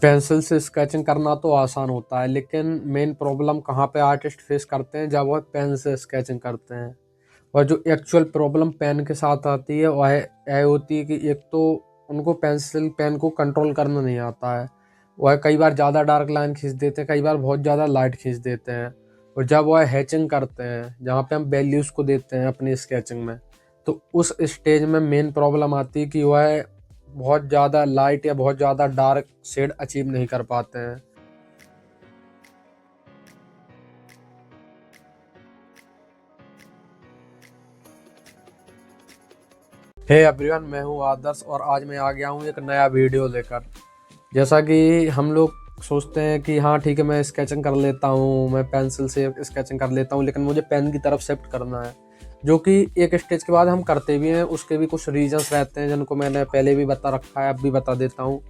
Pencil से sketching करना तो आसान होता है, लेकिन मेन प्रॉब्लम कहाँ पे आर्टिस्ट फेस करते हैं जब वह पेन से स्केचिंग करते हैं। और जो एक्चुअल प्रॉब्लम पेन के साथ आती है वह यह होती है कि एक तो उनको पेंसिल पेन को कंट्रोल करना नहीं आता है। वह कई बार ज़्यादा डार्क लाइन खींच देते हैं, कई बार बहुत ज़्यादा लाइट खींच देते हैं। और जब वह हैचिंग करते हैं जहाँ पे हम वैल्यूज़ को देते हैं अपनी स्केचिंग में, तो उस स्टेज में मेन प्रॉब्लम आती है कि वह बहुत ज़्यादा लाइट या बहुत ज़्यादा डार्क शेड अचीव नहीं कर पाते हैं। हे एवरीवन, मैं हूँ आदर्श और आज मैं आ गया हूँ एक नया वीडियो लेकर। जैसा कि हम लोग सोचते हैं कि हाँ ठीक है, मैं स्केचिंग कर लेता हूँ, मैं पेंसिल से स्केचिंग कर लेता हूँ, लेकिन मुझे पेन की तरफ शिफ्ट करना है, जो कि एक स्टेज के बाद हम करते भी हैं। उसके भी कुछ रीजंस रहते हैं जिनको मैंने पहले भी बता रखा है, अब भी बता देता हूँ।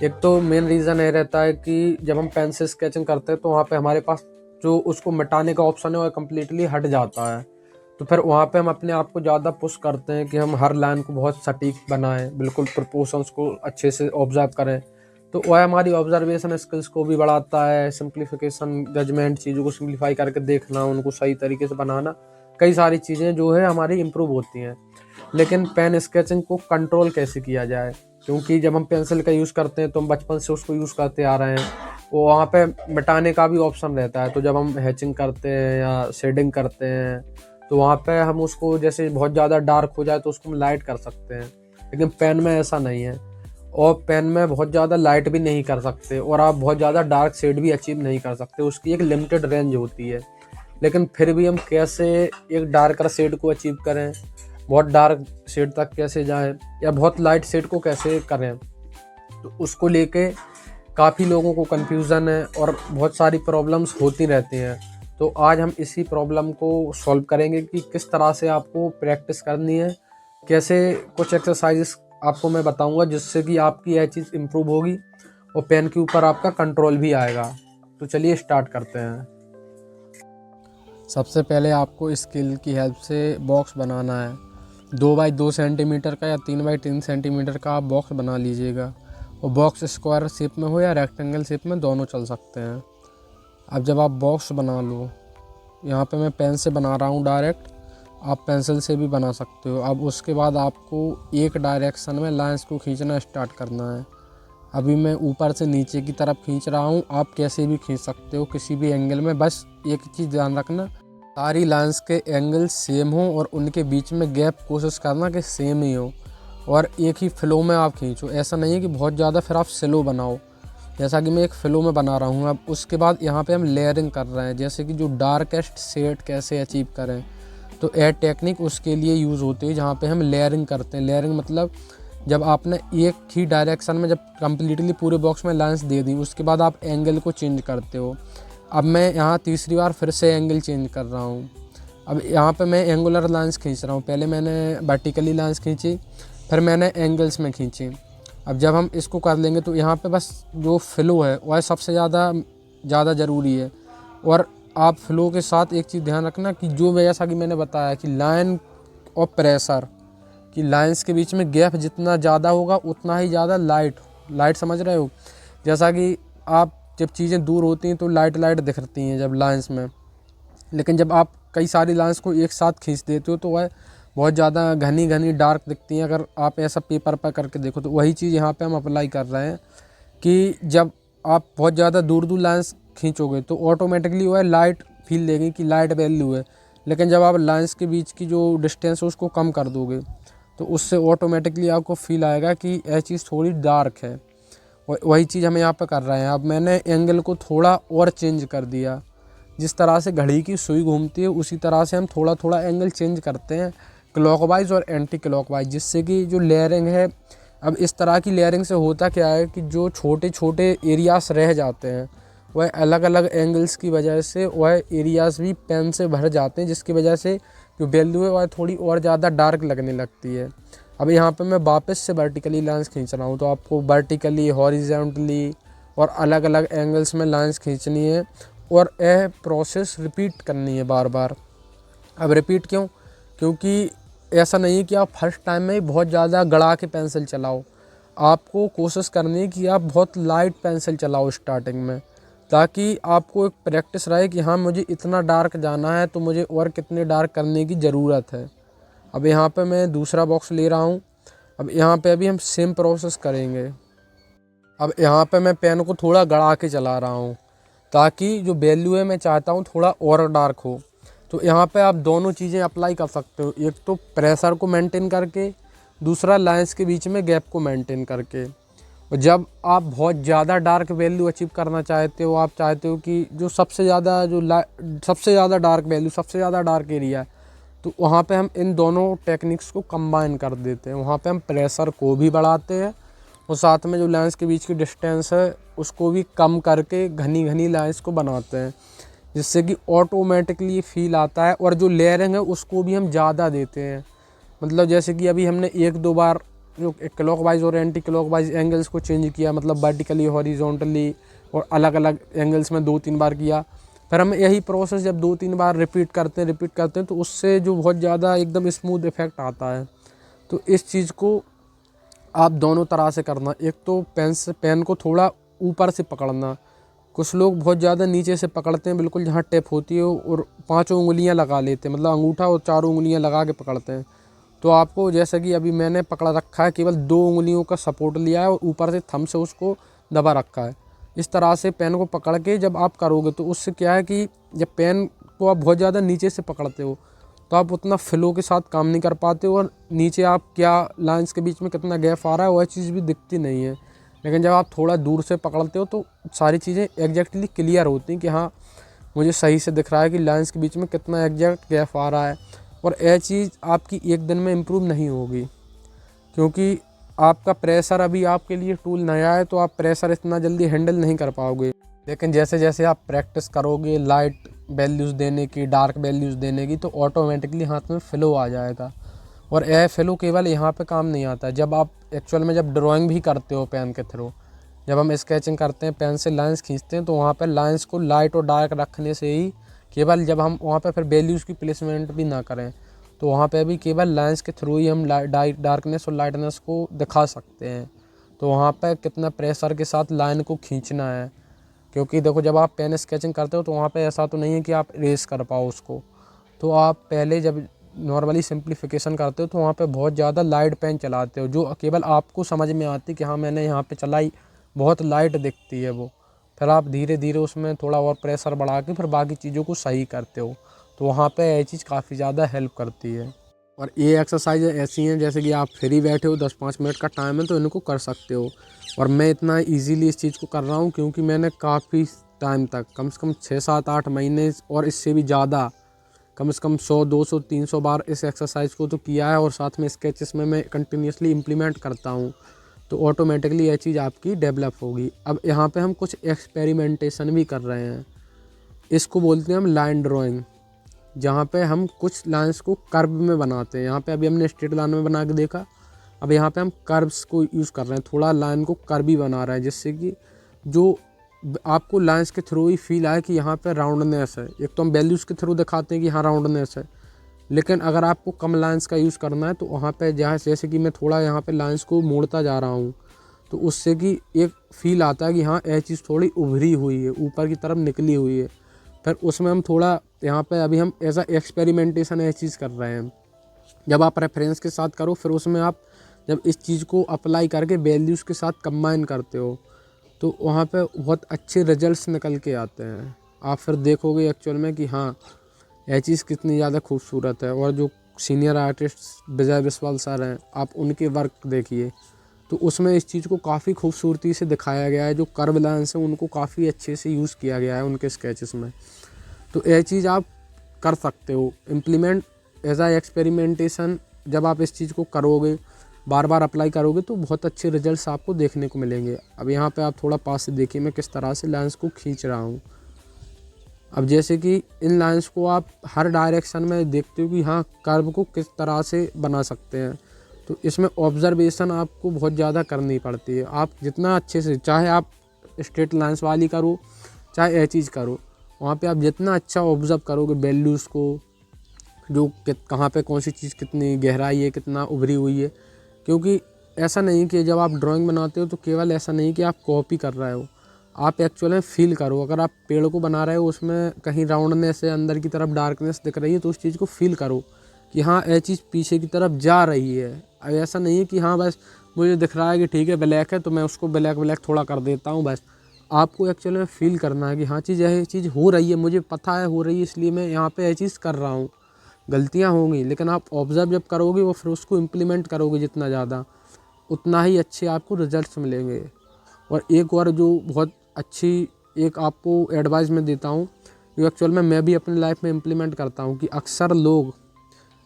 एक तो मेन रीज़न ये रहता है कि जब हम पेन से स्केचिंग करते हैं तो वहाँ पे हमारे पास जो उसको मिटाने का ऑप्शन है वो कम्प्लीटली हट जाता है। तो फिर वहाँ पे हम अपने आप को ज़्यादा पुश करते हैं कि हम हर लाइन को बहुत सटीक बनाएं, बिल्कुल प्रोपोर्शंस को अच्छे से ऑब्जर्व करें। तो वह हमारी ऑब्जर्वेशन स्किल्स को भी बढ़ाता है, सिंप्लीफिकेशन, जजमेंट, चीज़ों को सिंप्लीफाई करके देखना, उनको सही तरीके से बनाना, कई सारी चीज़ें जो है हमारी इम्प्रूव होती हैं। लेकिन पेन स्केचिंग को कंट्रोल कैसे किया जाए, क्योंकि जब हम पेंसिल का यूज़ करते हैं तो हम बचपन से उसको यूज़ करते आ रहे हैं, वो वहाँ पे मिटाने का भी ऑप्शन रहता है। तो जब हम हैचिंग करते हैं या शेडिंग करते हैं तो वहाँ पे हम उसको, जैसे बहुत ज़्यादा डार्क हो जाए तो उसको हम लाइट कर सकते हैं, लेकिन पेन में ऐसा नहीं है। और पेन में बहुत ज़्यादा लाइट भी नहीं कर सकते और आप बहुत ज़्यादा डार्क शेड भी अचीव नहीं कर सकते, उसकी एक लिमिटेड रेंज होती है। लेकिन फिर भी हम कैसे एक डार्कर शेड को अचीव करें, बहुत डार्क शेड तक कैसे जाएं, या बहुत लाइट शेड को कैसे करें, तो उसको लेके काफ़ी लोगों को कन्फ्यूज़न है और बहुत सारी प्रॉब्लम्स होती रहती हैं। तो आज हम इसी प्रॉब्लम को सॉल्व करेंगे कि किस तरह से आपको प्रैक्टिस करनी है, कैसे कुछ एक्सरसाइजेस आपको मैं बताऊंगा जिससे कि आपकी यह चीज़ इम्प्रूव होगी और पेन के ऊपर आपका कंट्रोल भी आएगा। तो चलिए स्टार्ट करते हैं। सबसे पहले आपको स्केल की हेल्प से बॉक्स बनाना है। 2 बाई 2 सेंटीमीटर का या 3 बाई 3 सेंटीमीटर का आप बॉक्स बना लीजिएगा। और बॉक्स स्क्वायर शेप में हो या रेक्टेंगल शेप में, दोनों चल सकते हैं। अब जब आप बॉक्स बना लो, यहाँ पे मैं पेन से बना रहा हूँ डायरेक्ट, आप पेंसिल से भी बना सकते हो। अब उसके बाद आपको एक डायरेक्शन में लाइंस को खींचना स्टार्ट करना है। अभी मैं ऊपर से नीचे की तरफ खींच रहा हूँ, आप कैसे भी खींच सकते हो किसी भी एंगल में। बस एक चीज़ ध्यान रखना, सारी लाइंस के एंगल सेम हो और उनके बीच में गैप कोशिश करना कि सेम ही हो, और एक ही फ्लो में आप खींचो। ऐसा नहीं है कि बहुत ज़्यादा फिर आप स्लो बनाओ, जैसा कि मैं एक फ्लो में बना रहा हूँ। अब उसके बाद यहाँ पे हम लेयरिंग कर रहे हैं, जैसे कि जो डार्केस्ट शेड कैसे अचीव करें, तो एयर टेक्निक उसके लिए यूज़ होती है, जहाँ पे हम लेयरिंग करते हैं। लेयरिंग मतलब जब आपने एक ही डायरेक्शन में जब कम्प्लीटली पूरे बॉक्स में लाइंस दे दी, उसके बाद आप एंगल को चेंज करते हो। अब मैं यहाँ तीसरी बार फिर से एंगल चेंज कर रहा हूँ। अब यहाँ पे मैं एंगुलर लाइंस खींच रहा हूँ, पहले मैंने वर्टिकली लाइंस खींची, फिर मैंने एंगल्स में खींची। अब जब हम इसको कर लेंगे तो यहाँ पे बस जो फ्लो है वह सबसे ज़्यादा ज़रूरी है। और आप फ्लो के साथ एक चीज़ ध्यान रखना कि जो जैसा कि मैंने बताया कि लाइन और प्रेशर कि लाइंस के बीच में गैप जितना ज़्यादा होगा उतना ही ज़्यादा लाइट समझ रहे हो। जैसा कि आप जब चीज़ें दूर होती हैं तो लाइट दिखती हैं जब लाइंस में, लेकिन जब आप कई सारी लाइंस को एक साथ खींच देते हो तो वह बहुत ज़्यादा घनी घनी डार्क दिखती हैं। अगर आप ऐसा पेपर पर करके देखो तो वही चीज़ यहाँ पे हम अप्लाई कर रहे हैं कि जब आप बहुत ज़्यादा दूर लाइंस खींचोगे तो ऑटोमेटिकली वह लाइट फील देगी कि लाइट वैल्यू है, लेकिन जब आप लाइंस के बीच की जो डिस्टेंस है उसको कम कर दोगे तो उससे ऑटोमेटिकली आपको फील आएगा कि यह चीज़ थोड़ी डार्क है। वही चीज़ हम यहाँ पे कर रहे हैं। अब मैंने एंगल को थोड़ा और चेंज कर दिया, जिस तरह से घड़ी की सुई घूमती है उसी तरह से हम थोड़ा थोड़ा एंगल चेंज करते हैं, क्लॉकवाइज और एंटी क्लॉकवाइज, जिससे कि जो लेयरिंग है, अब इस तरह की लेयरिंग से होता क्या है कि जो छोटे छोटे एरियाज रह जाते हैं वह अलग अलग एंगल्स की वजह से वह एरियाज भी पेन से भर जाते हैं, जिसकी वजह से जो वैल्यू है वह थोड़ी और ज़्यादा डार्क लगने लगती है। अब यहाँ पे मैं वापस से वर्टिकली लाइंस खींच रहा हूँ, तो आपको वर्टिकली, हॉरिजॉन्टली और अलग अलग एंगल्स में लाइंस खींचनी है और यह प्रोसेस रिपीट करनी है बार बार। अब रिपीट क्यों? क्योंकि ऐसा नहीं है कि आप फर्स्ट टाइम में ही बहुत ज़्यादा गड़ा के पेंसिल चलाओ। आपको कोशिश करनी है कि आप बहुत लाइट पेंसिल चलाओ स्टार्टिंग में, ताकि आपको एक प्रैक्टिस रहे कि हाँ मुझे इतना डार्क जाना है तो मुझे और कितने डार्क करने की ज़रूरत है। अब यहाँ पे मैं दूसरा बॉक्स ले रहा हूँ। अब यहाँ पे अभी हम सेम प्रोसेस करेंगे। अब यहाँ पे मैं पेन को थोड़ा गड़ा के चला रहा हूँ, ताकि जो वैल्यू है मैं चाहता हूँ थोड़ा और डार्क हो। तो यहाँ पे आप दोनों चीज़ें अप्लाई कर सकते हो, एक तो प्रेशर को मेंटेन करके, दूसरा लाइंस के बीच में गैप को मेंटेन करके। और जब आप बहुत ज़्यादा डार्क वैल्यू अचीव करना चाहते हो, आप चाहते हो कि जो सबसे ज़्यादा डार्क वैल्यू, सबसे ज़्यादा डार्क एरिया है, तो वहाँ पे हम इन दोनों टेक्निक्स को कंबाइन कर देते हैं। वहाँ पे हम प्रेशर को भी बढ़ाते हैं और साथ में जो लाइंस के बीच की डिस्टेंस है उसको भी कम करके घनी घनी लाइंस को बनाते हैं, जिससे कि ऑटोमेटिकली फील आता है। और जो लेयरिंग है उसको भी हम ज़्यादा देते हैं। मतलब जैसे कि अभी हमने एक दो बार जो क्लॉकवाइज और एंटी क्लॉकवाइज एंगल्स को चेंज किया, मतलब वर्टिकली, हॉरिजॉन्टली और अलग अलग एंगल्स में 2-3 बार किया। फिर हम यही प्रोसेस जब 2-3 बार रिपीट करते हैं तो उससे जो बहुत ज़्यादा एकदम स्मूथ इफेक्ट आता है। तो इस चीज़ को आप दोनों तरह से करना, एक तो पेन को थोड़ा ऊपर से पकड़ना। कुछ लोग बहुत ज़्यादा नीचे से पकड़ते हैं, बिल्कुल जहाँ टिप होती है, और 5 उंगलियां लगा लेते हैं, मतलब अंगूठा और 4 उंगलियां लगा के पकड़ते हैं। तो आपको जैसा कि अभी मैंने पकड़ा रखा है, केवल 2 उंगलियों का सपोर्ट लिया है और ऊपर से थंब से उसको दबा रखा है। इस तरह से पेन को पकड़ के जब आप करोगे तो उससे क्या है कि जब पेन को आप बहुत ज़्यादा नीचे से पकड़ते हो तो आप उतना फ्लो के साथ काम नहीं कर पाते हो, और नीचे आप क्या लाइंस के बीच में कितना गैप आ रहा है वह चीज़ भी दिखती नहीं है। लेकिन जब आप थोड़ा दूर से पकड़ते हो तो सारी चीज़ें एग्जैक्टली क्लियर होती हैं कि हाँ मुझे सही से दिख रहा है कि लाइंस के बीच में कितना एग्जैक्ट गैप आ रहा है। और यह चीज़ आपकी एक दिन में इम्प्रूव नहीं होगी, क्योंकि आपका प्रेशर अभी आपके लिए टूल नया है, तो आप प्रेशर इतना जल्दी हैंडल नहीं कर पाओगे। लेकिन जैसे जैसे आप प्रैक्टिस करोगे लाइट वैल्यूज़ देने की, डार्क वैल्यूज़ देने की, तो ऑटोमेटिकली हाथ में फ्लो आ जाएगा। और यह फ्लो केवल यहाँ पे काम नहीं आता है, जब आप एक्चुअल में जब ड्राइंग भी करते हो पेन के थ्रू, जब हम स्केचिंग करते हैं पेन से लाइंस खींचते हैं, तो वहाँ पर लाइंस को लाइट और डार्क रखने से ही, केवल जब हम वहाँ पे फिर वैल्यूज़ की प्लेसमेंट भी ना करें, तो वहाँ पे भी केवल लाइंस के थ्रू ही हम डार्कनेस और लाइटनेस को दिखा सकते हैं। तो वहाँ पे कितना प्रेशर के साथ लाइन को खींचना है, क्योंकि देखो जब आप पेन स्केचिंग करते हो तो वहाँ पे ऐसा तो नहीं है कि आप इरेज कर पाओ उसको। तो आप पहले जब नॉर्मली सिंप्लीफिकेशन करते हो तो वहाँ पे बहुत ज़्यादा लाइट पेन चलाते हो, जो केवल आपको समझ में आती कि हाँ मैंने यहाँ पे चलाई, बहुत लाइट दिखती है वो। फिर आप धीरे धीरे उसमें थोड़ा और प्रेशर बढ़ा के फिर बाकी चीज़ों को सही करते हो, तो वहाँ पे ये चीज़ काफ़ी ज़्यादा हेल्प करती है। और ये एक्सरसाइज ऐसी हैं जैसे कि आप फ्री बैठे हो, 10-5 मिनट का टाइम है तो इनको कर सकते हो। और मैं इतना इजीली इस चीज़ को कर रहा हूँ क्योंकि मैंने काफ़ी टाइम तक, कम से कम 6-7-8 महीने और इससे भी ज़्यादा, कम से कम 100-200-300 बार इस एक्सरसाइज को तो किया है। और साथ में स्केचेस में मैं कंटिन्यूसली इम्प्लीमेंट करता हूँ, तो ऑटोमेटिकली यह चीज़ आपकी डेवलप होगी। अब यहाँ पे हम कुछ एक्सपेरिमेंटेशन भी कर रहे हैं, इसको बोलते हैं हम लाइन ड्राइंग, जहाँ पे हम कुछ लाइंस को कर्व में बनाते हैं। यहाँ पे अभी हमने स्ट्रेट लाइन में बना के देखा, अब यहाँ पे हम कर्व्स को यूज़ कर रहे हैं, थोड़ा लाइन को कर्वी बना रहे हैं, जिससे कि जो आपको लाइंस के थ्रू ही फील आए कि यहाँ पे राउंडनेस है। एक तो हम वैल्यूज़ के थ्रू दिखाते हैं कि हाँ राउंडनेस है, लेकिन अगर आपको कम लाइंस का यूज़ करना है तो वहाँ पे जैसे कि मैं थोड़ा यहाँ पे लाइंस को मोड़ता जा रहा हूँ, तो उससे कि एक फ़ील आता है कि हाँ यह चीज़ थोड़ी उभरी हुई है, ऊपर की तरफ निकली हुई है। फिर उसमें हम थोड़ा यहाँ पे अभी हम ऐसा एक्सपेरिमेंटेशन ये चीज़ कर रहे हैं। जब आप रेफरेंस के साथ करो, फिर उसमें आप जब इस चीज़ को अप्लाई करके वैल्यूज़ के साथ कंबाइन करते हो, तो वहाँ पे बहुत अच्छे रिजल्ट्स निकल के आते हैं। आप फिर देखोगे एक्चुअल में कि हाँ यह चीज़ कितनी ज़्यादा खूबसूरत है। और जो सीनियर आर्टिस्ट विजय बिस्वाल सर हैं, आप उनके वर्क देखिए, तो उसमें इस चीज़ को काफ़ी खूबसूरती से दिखाया गया है। जो कर्व लाइन्स हैं उनको काफ़ी अच्छे से यूज़ किया गया है उनके स्केचेस में। तो यह चीज़ आप कर सकते हो इम्प्लीमेंट एज आ एक्सपेरिमेंटेशन। जब आप इस चीज़ को करोगे, बार बार अप्लाई करोगे, तो बहुत अच्छे रिजल्ट्स आपको देखने को मिलेंगे। अब यहाँ पे आप थोड़ा पास से देखिए मैं किस तरह से लाइंस को खींच रहा हूँ। अब जैसे कि इन लाइंस को आप हर डायरेक्शन में देखते हो कि हाँ कर्व को किस तरह से बना सकते हैं, तो इसमें ऑब्जर्वेशन आपको बहुत ज़्यादा करनी पड़ती है। आप जितना अच्छे से, चाहे आप स्ट्रेट लाइंस वाली करो चाहे यह चीज़ करो, वहाँ पे आप जितना अच्छा ऑब्ज़र्व करोगे वैल्यूज़ को, जो कहाँ पे कौन सी चीज़ कितनी गहराई है, कितना उभरी हुई है, क्योंकि ऐसा नहीं कि जब आप ड्राइंग बनाते हो तो केवल ऐसा नहीं कि आप कॉपी कर रहे हो, आप एक्चुअल में फील करो। अगर आप पेड़ को बना रहे हो, उसमें कहीं राउंडनेस है, अंदर की तरफ डार्कनेस दिख रही है, तो उस चीज़ को फील करो कि हाँ ये चीज़ पीछे की तरफ जा रही है। अब ऐसा नहीं है कि हाँ बस मुझे दिख रहा है कि ठीक है ब्लैक है तो मैं उसको ब्लैक ब्लैक थोड़ा कर देता हूँ बस। आपको एक्चुअल में फ़ील करना है कि हाँ चीज़ यह चीज़ हो रही है, मुझे पता है हो रही है, इसलिए मैं यहाँ पे यह चीज़ कर रहा हूँ। गलतियाँ होंगी, लेकिन आप ऑब्ज़र्व जब करोगे वो फिर उसको इम्प्लीमेंट करोगे जितना ज़्यादा, उतना ही अच्छे आपको रिजल्ट्स मिलेंगे। और एक और जो बहुत अच्छी एक आपको एडवाइस मैं देता हूँ, जो एक्चुअल में मैं भी अपनी लाइफ में इम्प्लीमेंट करता हूँ, कि अक्सर लोग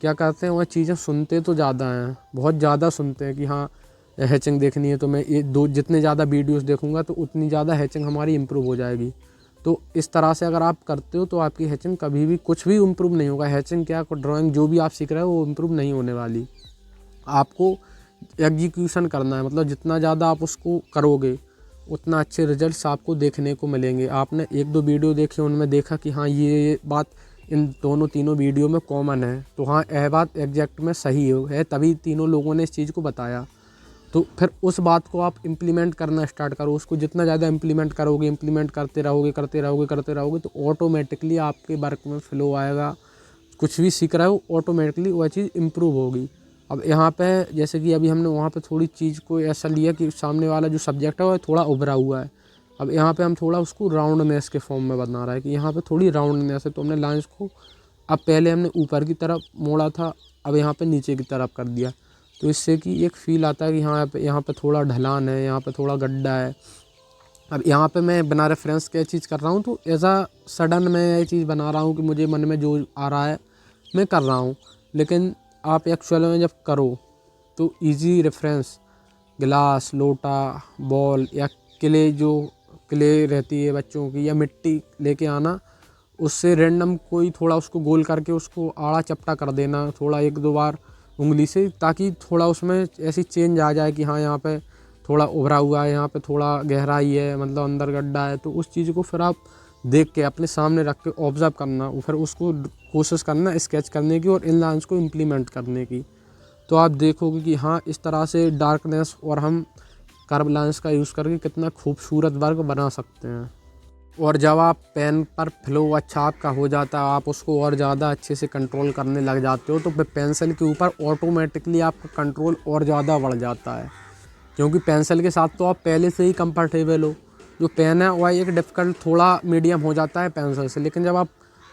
क्या करते हैं, वह चीज़ें सुनते तो ज़्यादा हैं, बहुत ज़्यादा सुनते हैं कि हाँ हैचिंग देखनी है तो मैं ये दो जितने ज़्यादा वीडियोस देखूंगा तो उतनी ज़्यादा हैचिंग हमारी इम्प्रूव हो जाएगी। तो इस तरह से अगर आप करते हो तो आपकी हैचिंग कभी भी कुछ भी इम्प्रूव नहीं होगा। हैचिंग क्या, ड्राइंग जो भी आप सीख रहे हो वो इम्प्रूव नहीं होने वाली। आपको एग्जीक्यूशन करना है, मतलब जितना ज़्यादा आप उसको करोगे उतना अच्छे रिजल्ट्स आपको देखने को मिलेंगे। आपने एक दो वीडियो देखे, उनमें देखा कि हाँ ये बात इन दोनों तीनों वीडियो में कॉमन है, तो हाँ यह बात एग्जैक्ट में सही है, तभी तीनों लोगों ने इस चीज़ को बताया। तो फिर उस बात को आप इम्प्लीमेंट करना स्टार्ट करो। उसको जितना ज़्यादा इम्प्लीमेंट करोगे, इम्प्लीमेंट करते रहोगे तो ऑटोमेटिकली आपके वर्क में फ्लो आएगा। कुछ भी सीख रहे हो ऑटोमेटिकली वह चीज़ इम्प्रूव होगी। अब यहाँ पे जैसे कि अभी हमने वहाँ पे थोड़ी चीज़ को ऐसा लिया कि सामने वाला जो सब्जेक्ट है वह थोड़ा उभरा हुआ है। अब यहाँ पे हम थोड़ा उसको राउंडनेस के फॉर्म में बना रहा है कि यहाँ पे थोड़ी राउंडनेस है, तो हमने लाइंस को अब पहले हमने ऊपर की तरफ मोड़ा था, अब यहाँ पे नीचे की तरफ कर दिया। तो इससे कि एक फ़ील आता है कि हाँ यहाँ पे थोड़ा ढलान है, यहाँ पे थोड़ा गड्ढा है। अब यहाँ पे मैं बिना रेफरेंस के चीज़ कर रहा हूँ, तो ऐसा सडन मैं ये चीज़ बना रहा हूँ कि मुझे मन में जो आ रहा है मैं कर रहा हूँ। लेकिन आप एक्चुअल में जब करो तो इजी रेफरेंस, गिलास, लोटा, बॉल या क्ले रहती है बच्चों की, या मिट्टी लेके आना, उससे रैंडम कोई थोड़ा उसको गोल करके उसको आड़ा चपटा कर देना थोड़ा एक दो बार उंगली से, ताकि थोड़ा उसमें ऐसी चेंज आ जाए कि हाँ यहाँ पे थोड़ा उभरा हुआ है, यहाँ पे थोड़ा गहराई है, मतलब अंदर गड्ढा है। तो उस चीज़ को फिर आप देख के अपने सामने रख के ऑब्ज़र्व करना, फिर उसको कोशिश करना स्केच करने की और इन लाइन्स को इम्प्लीमेंट करने की। तो आप देखोगे कि हाँ इस तरह से डार्कनेस और हम कर्व लाइन्स का यूज़ करके कितना खूबसूरत वर्क बना सकते हैं। और जब आप पेन पर फ्लो अच्छा आपका हो जाता है, आप उसको और ज़्यादा अच्छे से कंट्रोल करने लग जाते हो, तो फिर पेंसिल के ऊपर ऑटोमेटिकली आपका कंट्रोल और ज़्यादा बढ़ जाता है। क्योंकि पेंसिल के साथ तो आप पहले से ही कंफर्टेबल हो। जो पेन है वह एक डिफ़िकल्ट थोड़ा मीडियम हो जाता है पेंसिल से, लेकिन जब आप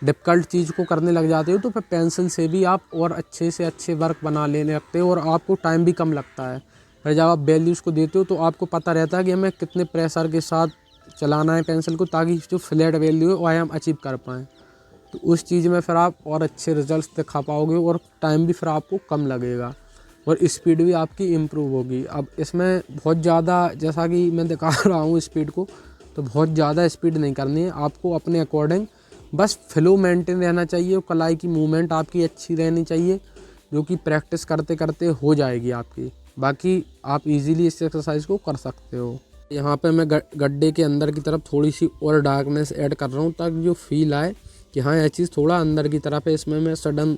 डिफ़िकल्ट चीज़ को करने लग जाते हो तो फिर पेंसिल से भी आप और अच्छे से अच्छे वर्क बना लेने लगते हो और आपको टाइम भी कम लगता है। फिर जब आप वैल्यूज़ को देते हो तो आपको पता रहता है कि हमें कितने प्रेशर के साथ चलाना है पेंसिल को, ताकि जो फ्लैट वैल्यू है वह हम अचीव कर पाएँ। तो उस चीज़ में फिर आप और अच्छे रिजल्ट्स दिखा पाओगे और टाइम भी फिर आपको कम लगेगा और स्पीड भी आपकी इम्प्रूव होगी। अब इसमें बहुत ज़्यादा, जैसा कि मैं दिखा रहा हूँ स्पीड को, तो बहुत ज़्यादा स्पीड नहीं करनी है आपको, अपने अकॉर्डिंग बस फ्लो मेंटेन रहना चाहिए और कलाई की मूवमेंट आपकी अच्छी रहनी चाहिए, जो कि प्रैक्टिस करते करते हो जाएगी आपकी। बाकी आप इजीली इस एक्सरसाइज को कर सकते हो। यहाँ पे मैं गड्ढे के अंदर की तरफ थोड़ी सी और डार्कनेस ऐड कर रहा हूँ, ताकि जो फील आए कि हाँ यह चीज़ थोड़ा अंदर की तरफ है। इसमें मैं सडन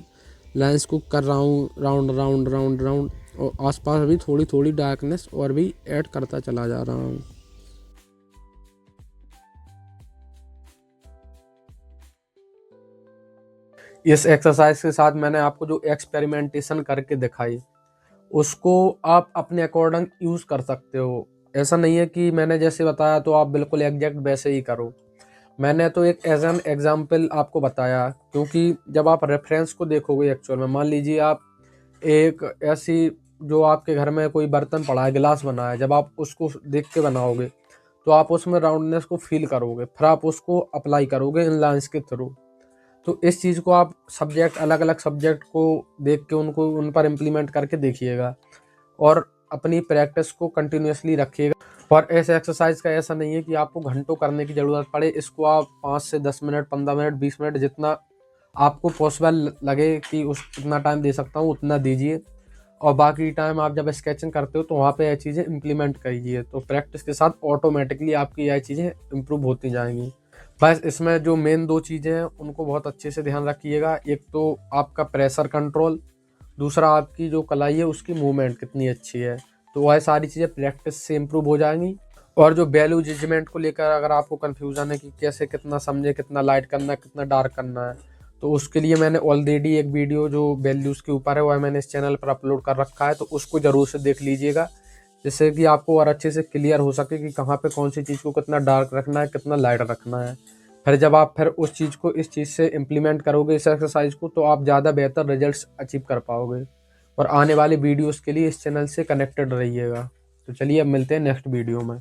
लाइंस को कर रहा हूँ राउंड राउंड राउंड राउंड, और आसपास भी थोड़ी थोड़ी डार्कनेस और भी ऐड करता चला जा रहा हूँ। इस एक्सरसाइज के साथ मैंने आपको जो एक्सपेरिमेंटेशन करके दिखाई, उसको आप अपने अकॉर्डिंग यूज़ कर सकते हो। ऐसा नहीं है कि मैंने जैसे बताया तो आप बिल्कुल एग्जैक्ट वैसे ही करो। मैंने तो एक एज एन एग्जाम्पल आपको बताया, क्योंकि जब आप रेफरेंस को देखोगे एक्चुअल में, मान लीजिए आप एक ऐसी, जो आपके घर में कोई बर्तन पड़ा है, गिलास बना है, जब आप उसको देख के बनाओगे तो आप उसमें राउंडनेस को फील करोगे, फिर आप उसको अप्लाई करोगे इन लाइंस के थ्रू। तो इस चीज़ को आप सब्जेक्ट, अलग अलग सब्जेक्ट को देख के उनको उन पर इम्प्लीमेंट करके देखिएगा और अपनी प्रैक्टिस को कंटिन्यूसली रखिएगा। और ऐसे एक्सरसाइज का ऐसा नहीं है कि आपको घंटों करने की ज़रूरत पड़े, इसको आप 5 से 10 मिनट, 15 मिनट, 20 मिनट, जितना आपको पॉसिबल लगे कि उस इतना टाइम दे सकता हूँ उतना दीजिए। और बाकी टाइम आप जब स्केचिंग करते हो तो वहाँ पे यह चीज़ें इम्प्लीमेंट कीजिए, तो प्रैक्टिस के साथ ऑटोमेटिकली आपकी यह चीज़ें इम्प्रूव होती जाएंगी। बस इसमें जो मेन दो चीज़ें हैं उनको बहुत अच्छे से ध्यान रखिएगा। एक तो आपका प्रेशर कंट्रोल, दूसरा आपकी जो कलाई है उसकी मूवमेंट कितनी अच्छी है। तो वह सारी चीज़ें प्रैक्टिस से इम्प्रूव हो जाएंगी। और जो वैल्यू जजमेंट को लेकर अगर आपको कन्फ्यूज़न है कि कैसे कितना समझे, कितना लाइट करना है, कितना डार्क करना है, तो उसके लिए मैंने ऑलरेडी एक वीडियो जो वैल्यूज़ के ऊपर है वह मैंने इस चैनल पर अपलोड कर रखा है, तो उसको ज़रूर से देख लीजिएगा, जिससे कि आपको और अच्छे से क्लियर हो सके कि कहाँ पे कौन सी चीज़ को कितना डार्क रखना है, कितना लाइट रखना है। फिर जब आप फिर उस चीज़ को इस चीज़ से इम्प्लीमेंट करोगे इस एक्सरसाइज को, तो आप ज़्यादा बेहतर रिजल्ट्स अचीव कर पाओगे। और आने वाली वीडियोस के लिए इस चैनल से कनेक्टेड रहिएगा। तो चलिए अब मिलते हैं नेक्स्ट वीडियो में।